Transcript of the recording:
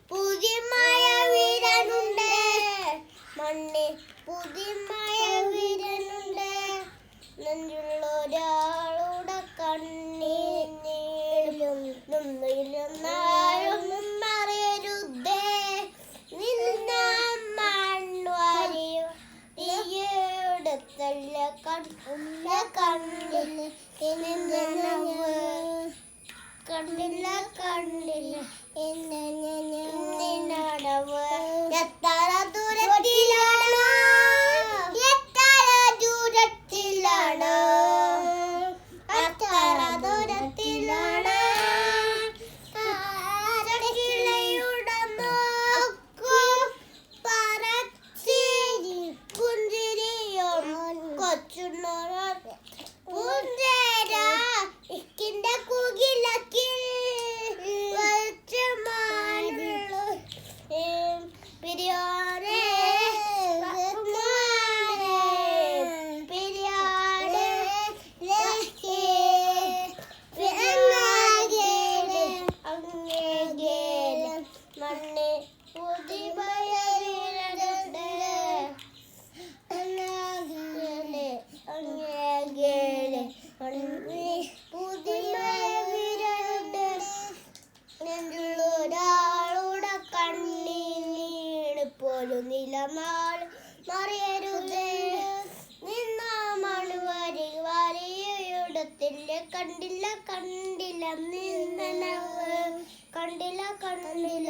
പുതിയ വീരനുണ്ട് മണ്ണിൽ പുതിയ വീരനുണ്ട് നെഞ്ചുള്ള ഒരാളുടെ കണ്ണീരും അറിയരുതേ നിന്ന മൺവാരിയോ നീയെടുത്തല്ല കണ്ണിൽ കണ്ണില്ല കണ്ണില്ല എന്നടവ് എത്ര ദൂരത്തിലാണ് എത്ര ദൂരത്തിലാണ് എത്ര ദൂരത്തിലാണ് കിളയുടെ നോക്കൂ പറച്ചി പുഞ്ചിരിയോ കൊച്ചുണ്ണോറ പുഞ്ചേര ഇക്കിന്റെ കുകിലക്കിൽ പിരിയാടെ പിരിയാടെ അങ്ങേഗേലെ മണ്ണെ പുതിയ അങ്ങേഗേലെ മണ്ണെ പുതിയ വീരനുണ്ട് നെഞ്ചുള്ളൊരാളുടെ കണ്ണീർ പോലും നിലമാൾ മറിയരുതേ നിന്ന മണുവാരി വാരിയുടത്തില്ല കണ്ടില്ല കണ്ടില്ല നിന്നനവ് കണ്ടില്ല കണ്ടില്ല